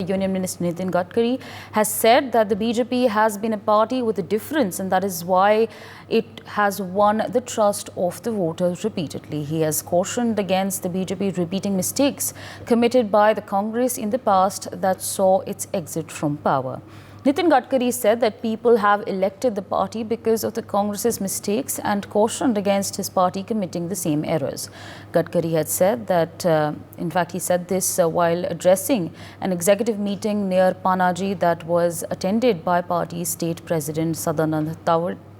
Union Minister Nitin Gadkari has said that the BJP has been a party with a difference, and that is why it has won the trust of the voters repeatedly. He has cautioned against the BJP repeating mistakes committed by the Congress in the past that saw its exit from power. Nitin Gadkari said that people have elected the party because of the Congress's mistakes and cautioned against his party committing the same errors. Gadkari had said that, in fact, he said this while addressing an executive meeting near Panaji that was attended by party state president Sadanand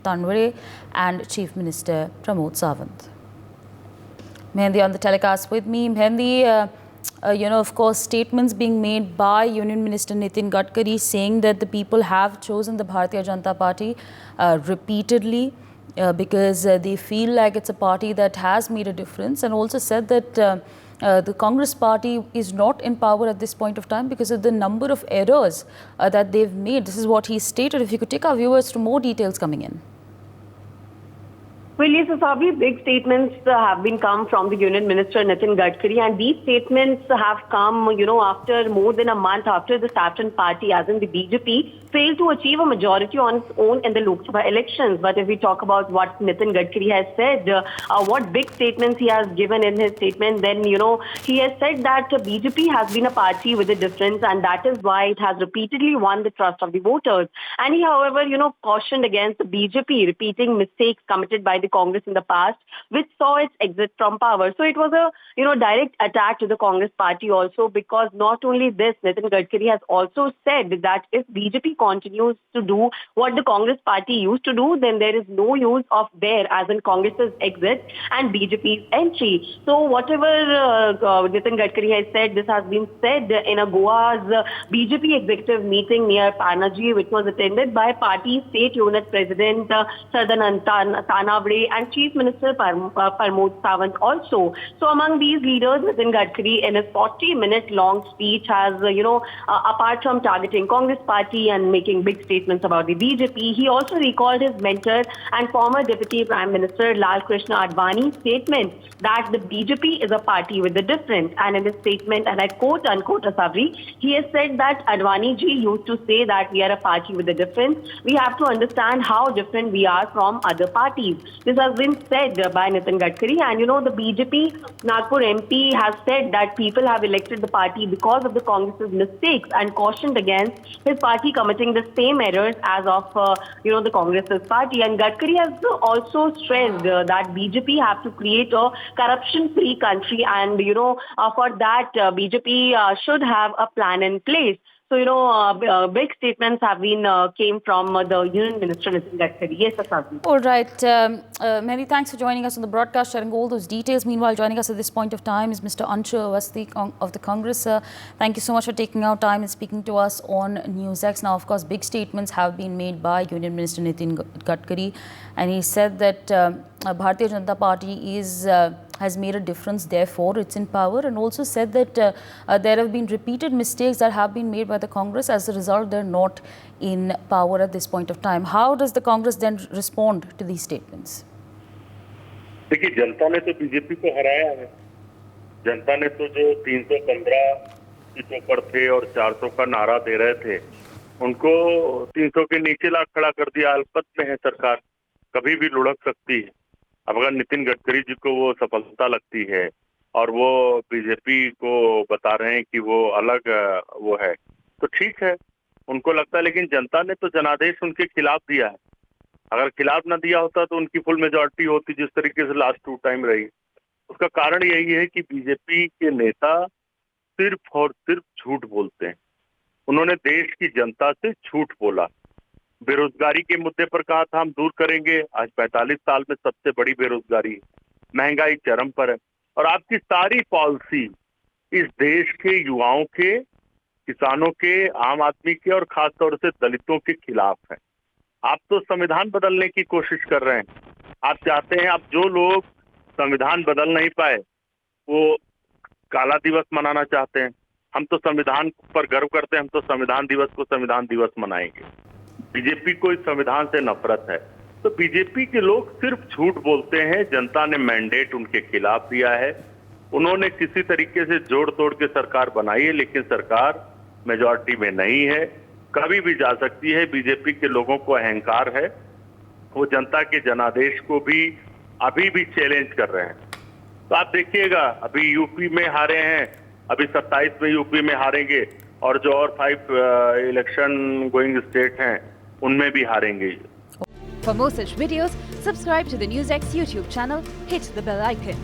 Tanware and Chief Minister Pramod Sawant. Mehendi on the telecast with me. Mehendi, of course, statements being made by Union Minister Nitin Gadkari saying that the people have chosen the Bharatiya Janata Party repeatedly because they feel like it's a party that has made a difference, and also said that the Congress party is not in power at this point of time because of the number of errors that they've made. This is what he stated. If you could take our viewers through more details coming in. Well, yes, Sabri, big statements have been come from the Union Minister Nitin Gadkari, and these statements have come, after more than a month after the Saffron Party, as in the BJP, failed to achieve a majority on its own in the Lok Sabha elections. But if we talk about what Nitin Gadkari has said, what big statements he has given in his statement, then, he has said that BJP has been a party with a difference, and that is why it has repeatedly won the trust of the voters. And he, however, cautioned against the BJP repeating mistakes committed by the Congress in the past, which saw its exit from power. So it was a, direct attack to the Congress party also, because not only this, Nitin Gadkari has also said that if BJP continues to do what the Congress party used to do, then there is no use of their, as in Congress's exit and BJP's entry. So whatever Nitin Gadkari has said, this has been said in a Goa's BJP executive meeting near Panaji, which was attended by party state unit president Sadanand Tanware and Chief Minister Pramod Sawant also. So among these leaders, Nitin Gadkari in his 40-minute long speech has, apart from targeting Congress party and making big statements about the BJP, he also recalled his mentor and former Deputy Prime Minister Lal Krishna Advani's statement that the BJP is a party with a difference. And in his statement, and I quote unquote, Asabri, he has said that Advani ji used to say that we are a party with a difference. We have to understand how different we are from other parties. This has been said by Nitin Gadkari, and the BJP Nagpur MP has said that people have elected the party because of the Congress's mistakes and cautioned against his party committing the same errors as of the Congress's party. And Gadkari has also stressed that BJP have to create a corruption-free country, and for that BJP should have a plan in place. So, big statements have been came from the Union Minister Nitin Gadkari. Yes, Asabri. All right. Many thanks for joining us on the broadcast, sharing all those details. Meanwhile, joining us at this point of time is Mr. Anshu Awasthi of the Congress. Thank you so much for taking out time and speaking to us on NewsX. Now, of course, big statements have been made by Union Minister Nitin Gadkari, and he said that Bharatiya Janata Party has made a difference, therefore it's in power, and also said that there have been repeated mistakes that have been made by the Congress. As a result, they're not in power at this point of time. How does the Congress then respond to these statements? देखिए, जनता ने तो BJP को हराया है। जनता ने तो जो 315 सीटों पर थे और 400 का नारा दे रहे थे, उनको 300 के नीचे ला खड़ा कर दिया। अल्पत में है सरकार, कभी भी लुढ़क सकती है। अब अगर नितिन गडकरी जी को वो सफलता लगती है और वो बीजेपी को बता रहे हैं कि वो अलग वो है, तो ठीक है, उनको लगता है। लेकिन जनता ने तो जनादेश उनके खिलाफ दिया है। अगर खिलाफ ना दिया होता तो उनकी फुल मेजॉरिटी होती, जिस तरीके से लास्ट 2 टाइम रही। उसका कारण यही है कि बीजेपी के नेता सिर्फ और सिर्फ झूठ बोलते हैं। उन्होंने देश की जनता से झूठ बोला। बेरोजगारी के मुद्दे पर कहा था हम दूर करेंगे, आज 45 साल में सबसे बड़ी बेरोजगारी है। महंगाई चरम पर है, और आपकी सारी पॉलिसी इस देश के युवाओं के, किसानों के, आम आदमी के और खास तौर से दलितों के खिलाफ है। आप तो संविधान बदलने की कोशिश कर रहे हैं। आप चाहते हैं, आप जो लोग संविधान बदल नहीं पाए वो काला दिवस मनाना चाहते हैं। हम तो संविधान पर गर्व करते हैं, हम तो संविधान दिवस को संविधान दिवस मनाएंगे। बीजेपी को इस संविधान से नफरत है। तो बीजेपी के लोग सिर्फ झूठ बोलते हैं। जनता ने मैंडेट उनके खिलाफ दिया है। उन्होंने किसी तरीके से जोड़ तोड़ के सरकार बनाई है, लेकिन सरकार मेजॉरिटी में नहीं है, कभी भी जा सकती है। बीजेपी के लोगों को अहंकार है, वो जनता के जनादेश को भी अभी भी चैलेंज कर रहे हैं। तो आप देखिएगा, अभी यूपी में हारे हैं, अभी 27 में यूपी में हारेंगे, और जो और 5 इलेक्शन गोइंग स्टेट हैं उनमें भी हारेंगे। For more such videos, subscribe to the NewsX YouTube channel, hit the bell icon.